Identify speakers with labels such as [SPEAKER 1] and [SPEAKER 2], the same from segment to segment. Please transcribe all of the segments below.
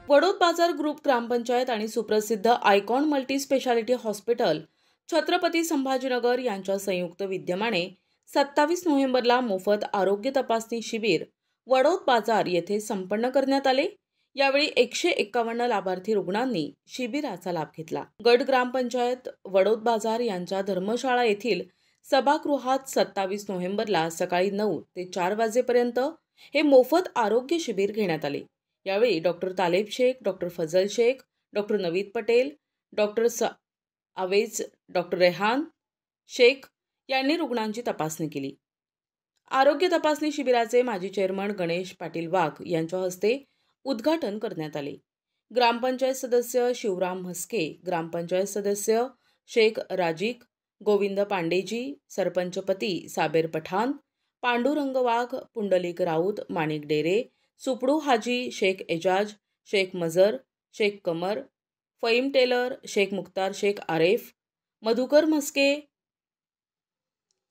[SPEAKER 1] वडोद बाजार ग्रुप ग्रामपंचायत आणि सुप्रसिद्ध icon multi speciality hospital Chhatrapati Sambhajinagar यांच्या संयुक्त विद्यमाने 27 नोव्हेंबरला मोफत आरोग्य तपासणी शिबिर वडोद बाजार येथे संपन्न करण्यात आले। यावेळी 151 लाभार्थी रुग्णांनी शिबिराचा लाभ घेतला। गट ग्रामपंचायत वडोद बाजार यांच्या धर्मशाळा येथील सभागृहात 27 नोव्हेंबरला सकाळी 9 ते 4 वाजेपर्यंत हे मोफत आरोग्य शिबिर घेण्यात आले। यावेळी doctor Taleb Shaikh, doctor Fazal Shaikh, doctor Naveed Patel, doctor Awez, doctor Rehan Shaikh यांनी रुग्णांची तपासणी केली। आरोग्य तपासणी शिबिराचे माजी चेअरमन गणेश पाटील वाघ यांच्या हस्ते उद्घाटन करण्यात आले। ग्रामपंचायत सदस्य शिवराम म्हस्के, ग्रामपंचायत सदस्य शेख राजिक, गोविंद पांडेजी, सरपंचपती साबेर पठाण, पांडुरंग वाघ, पुंडलिक राऊत, माणिक डेरे, सुपडू हाजी, शेख एजाज, शेख मजर, शेख कमर, फईम टेलर, शेख मुख्तार, शेख आरेफ, मधुकर म्हस्के,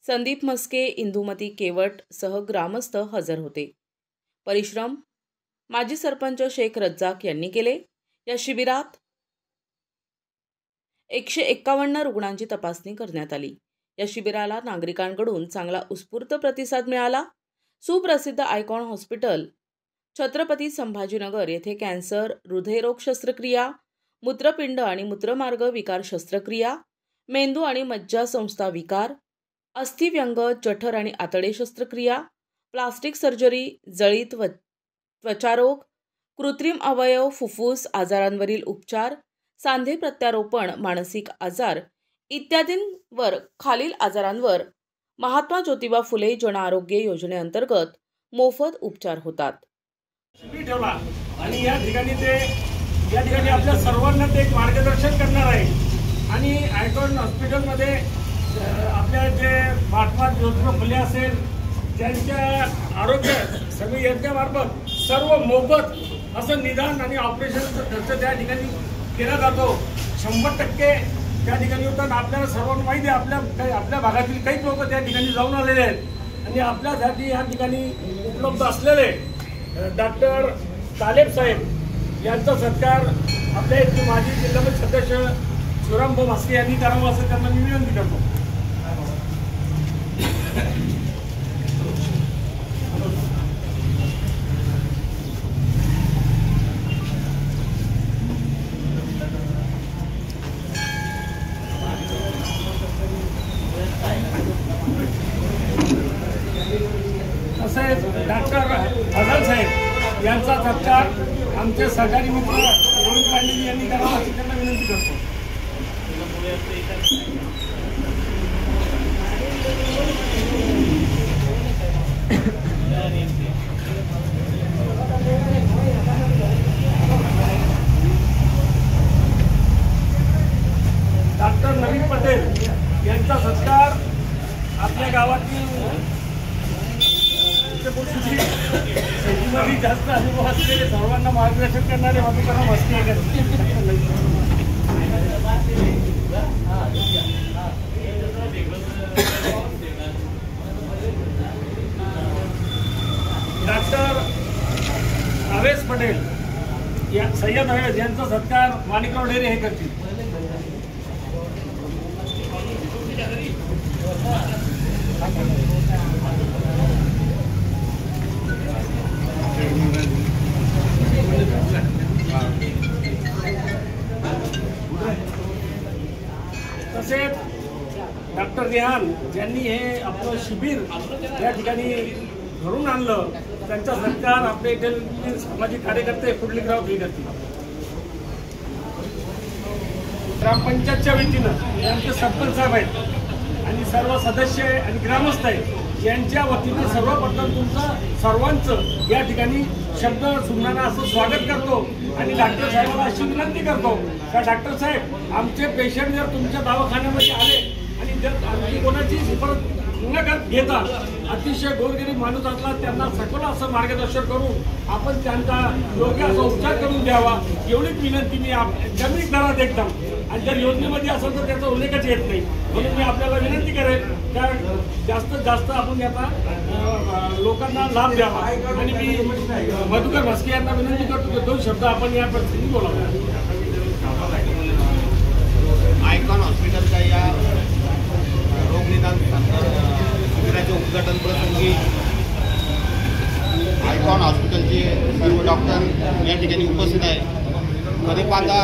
[SPEAKER 1] संदीप म्हस्के, इंदुमती केवट सह ग्रामस्थ हजर होते। परिश्रम माजी सरपंच शेख रज्जाक यांनी केले। या शिबिरात 151 रुग्णांची तपासणी करण्यात आली। या शिबिराला नागरिकांकडून चांगला उत्स्फूर्त प्रतिसाद मिळाला। सुप्रसिद्ध आयकॉन हॉस्पिटल छत्रपती संभाजीनगर येथे कॅन्सर, हृदयरोग शस्त्रक्रिया, मूत्रपिंड आणि मूत्रमार्ग विकार शस्त्रक्रिया, मेंदू आणि मज्जासंस्था विकार, अस्थिव्यंग, जठर आणि आतडे शस्त्रक्रिया, प्लास्टिक सर्जरी, जळीत त्वचारोग, कृत्रिम अवयव, फुफ्फुस आजारांवरील उपचार, सांधे प्रत्यारोपण, मानसिक आजार इत्यादींवर खालील आजारांवर महात्मा ज्योतिबा फुले जन आरोग्य योजनेअंतर्गत मोफत उपचार होतात।
[SPEAKER 2] ठेवला आणि या ठिकाणी आपल्या सर्वांना ते एक मार्गदर्शन करणार आहे। आणि आयकॉन हॉस्पिटलमध्ये आपल्या जे महात्मा ज्योतिबा फुले असेल त्यांच्या आरोग्य समिती यांच्यामार्फत सर्व मोफत असं निदान आणि ऑपरेशनचा खर्च त्या ठिकाणी केला जातो। 100% त्या ठिकाणी होतात। आपल्याला सर्वांना माहिती आहे आपल्या भागातील काही लोक त्या ठिकाणी जाऊन आलेले आहेत आणि आपल्यासाठी या ठिकाणी उपलब्ध असलेले डॉक्टर तालेब साहेब यांचा सत्कार आपले माजी जिल्हा सदस्य शिवराम म्हस्के यांनी करावा असं त्यांना मी विनंती करतो। तसेच डॉक्टर फजल साहेब यांचा सत्कार आमचे सहकारी मित्र गोविंद पांडेजी यांनी करावा अशी त्यांना विनंती करतो। डॉक्टर नवीद पटेल यांचा सत्कार आपल्या गावातील जास्त अनुभव असलेले सर्वांना मार्गदर्शन करणारे मधुकर म्हस्के डॉक्टर आवेज पटेल सय्यद आवेज यांचा सत्कार माणिकराव डेरे हे करतील। तसेच डॉक्टर रेहान ज्यांनी हे आपलं शिबिर या ठिकाणी घडून आणलं त्यांचा सत्कार आपले इथे सामाजिक कार्यकर्ते पुंडलिकराव हे करतील। ग्रामपंचायतच्या वतीनं यांचे सरपंच साहेब आहेत आणि सर्व सदस्य आणि ग्रामस्थ आहेत यांच्या वतीनं सर्वप्रथम तुमचं सर्वांचं या ठिकाणी शब्द सुमनानं असं स्वागत करतो आणि डॉक्टर साहेबांना अशी विनंती करतो का डॉक्टर साहेब आमचे पेशंट जर तुमच्या दवाखान्यामध्ये आले आणि जर आमची कोणाची परत न घेता अतिशय गोरगरीब माणूस असला त्यांना सखोल असं मार्गदर्शन करून आपण त्यांचा योग्य असा उपचार करून द्यावा एवढीच विनंती मी जमीन दरात एकदम। आणि जर योजनेमध्ये असेल तर त्याचा उल्लेखच येत नाही, म्हणून मी आपल्याला विनंती करेन का जास्तीत जास्त आपण याचा लोकांना लाभ द्यावा. आणि मी मधुकर म्हस्के यांना विनंती करतो की 2 शब्द आपण या परिस्थितीत बोलावं.
[SPEAKER 3] आयकॉन हॉस्पिटलच्या या रोगनिदान शिबिराचे उद्घाटन प्रसंगी आयकॉन हॉस्पिटलचे सर्व डॉक्टर या ठिकाणी उपस्थित आहे. खरे पाहता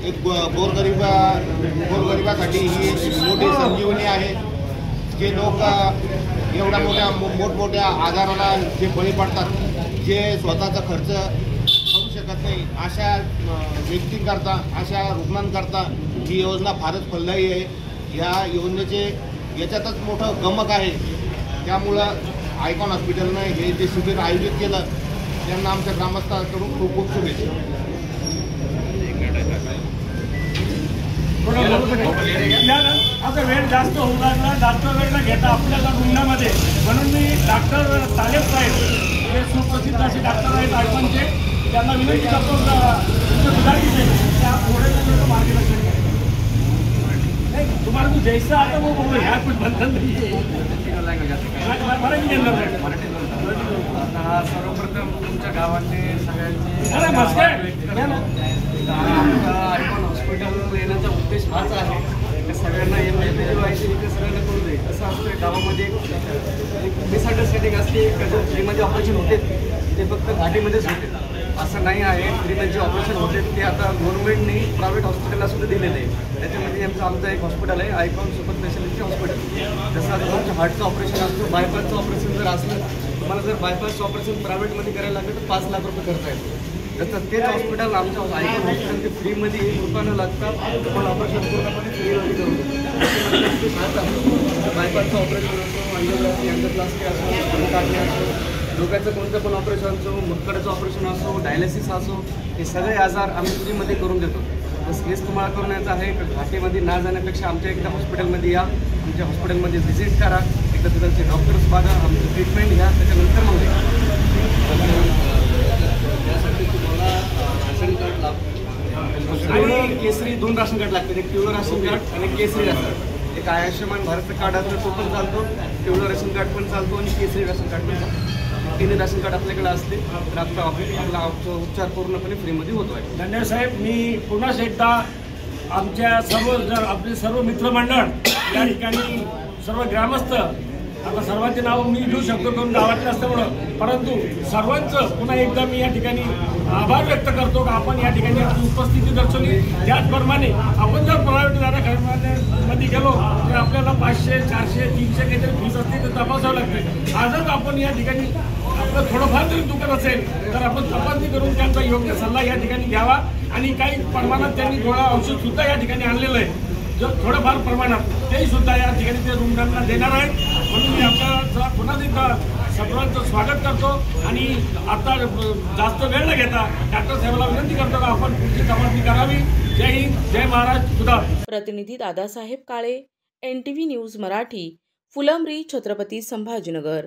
[SPEAKER 3] एक गोरगरिबासाठी ही मोठी संजीवनी आहे. जे लोक एवढ्या मोठमोठ्या आजाराला जे बळी पडतात, जे स्वतःचा खर्च करू शकत नाही, अशा व्यक्तींकरता, अशा रुग्णांकरता ही योजना फारच फलदायी आहे. या योजनेचे याच्यातच मोठं गमक आहे. त्यामुळं आयकॉन हॉस्पिटलनं हे जे शिबिर आयोजित केलं त्यांना आमच्या ग्रामस्थांकडून खूप खूप शुभेच्छा.
[SPEAKER 2] आता वेळ जास्त होऊ लागला, जास्त वेळ न घेता आपल्याला रुग्णामध्ये, म्हणून मी डॉक्टर तालेब साहेब हे सुप्रसिद्ध असे डॉक्टर आहेत आयकॉनचे, त्यांना विनंती करतो त्या पुढे मार्गदर्शन नाही. तुम्हाला तू जैसा आता वो बोलो, ह्या कुछ बंधन नाही आहे.
[SPEAKER 4] सर्वप्रथम तुमच्या गावातले सगळ्यांचे आयकॉन हॉस्पिटल येण्याचा उद्देश हाच आहे की सगळ्यांना MPPG व्हायचे इथे सगळ्यांना करू दे. कसं असतं गावामध्ये एक मिसअंडरस्टँडिंग असते. कधी फ्रीमध्ये ऑपरेशन होते ते फक्त घाटीमध्येच होते, असं नाही आहे. फ्रीमध्ये जे ऑपरेशन होते ते आता गव्हर्नमेंटने प्रायव्हेट हॉस्पिटलला सुद्धा दिलेलं आहे. त्याच्यामध्ये आमचं एक हॉस्पिटल आहे आयकॉन सुपर स्पेशालिटी हॉस्पिटल. जसं आता तुमचं हार्टचं ऑपरेशन असतं, बायपासचं ऑपरेशन जर असलं, तुम्हाला जर बायपासचं ऑपरेशन प्रायव्हेटमध्ये करायला लागलं तर 5 लाख रुपये खर्च येतो. तसं तेच हॉस्पिटल आमच्या आयकॉन हॉस्पिटल ते फ्रीमध्ये ₹1 लागतात. तुम्हाला ऑपरेशन पूर्णपणे फ्रीमध्ये करून बायपासचं ऑपरेशन असो, अँजिओग्राफी, अँजिओप्लास्टी असो, काढणे असो, डोक्याचं कोणतं पण ऑपरेशन असो, मुतखड्याचं ऑपरेशन असो, डायलिसिस असो, हे सगळे आजार आम्ही फ्रीमध्ये करून देतो. बस हेच तुम्हाला करून यायचं आहे की घाटीमध्ये ना जाण्यापेक्षा आमच्या एकदा हॉस्पिटलमध्ये या, आमच्या हॉस्पिटलमध्ये व्हिजिट करा, एकदा तिथलचे डॉक्टर्स बघा, आमचं ट्रीटमेंट घ्या, त्याच्यानंतर मग त्यासाठी तुम्हाला राशन कार्ड लागतं. आणि केसरी 2 राशन कार्ड लागतात, एक पिवळं राशन कार्ड आणि केसरी राशन कार्ड. एक आयुष्यमान भारतचं कार्ड असलं तो पण चालतो, पिवळं राशन कार्ड पण चालतो आणि केसरी राशन कार्ड पण चालतो. 3 राशन कार्ड आपल्याकडे असते तर आपला उपचार पूर्णपणे फ्रीमध्ये होतो आहे.
[SPEAKER 2] धन्यवाद साहेब. मी पुन्हा एकदा आमच्या आपले सर्व मित्रमंडळ या ठिकाणी सर्व ग्रामस्थ, आता सर्वांचे नाव मी घेऊ शकतो करून गावातले असल्यामुळं, परंतु सर्वांचं पुन्हा एकदा मी या ठिकाणी आभार व्यक्त करतो की आपण या ठिकाणी आपली उपस्थिती दर्शवली. त्याचप्रमाणे आपण जर प्रायव्हेट दवाखान्यामध्ये गेलो तर आपल्याला 500, 400, 300 काहीतरी फीस असते ते तपासावं लागते. आजच आपण या ठिकाणी आपलं थोडंफार जरी दुखत असेल तर आपण तपासणी करून त्यांचा योग्य सल्ला या ठिकाणी घ्यावा. आणि काही प्रमाणात त्यांनी गोळा औषध सुद्धा या ठिकाणी आणलेलं आहे, जो थोडंफार प्रमाणात तेही सुद्धा या ठिकाणी ते रुग्णांना देणार आहेत. म्हणून मी आपल्याला पुन्हा एकदा सर्वांचं स्वागत करतो आणि आता जास्त वेळ न घेता डॉक्टर साहेबांना विनंती करतो की आपण पुढची तपासणी करावी. जय हिंद, जय महाराज. सुद्धा
[SPEAKER 1] प्रतिनिधी दादासाहेब काळे, NTV न्यूज मराठी, फुलंब्री, छत्रपती संभाजीनगर.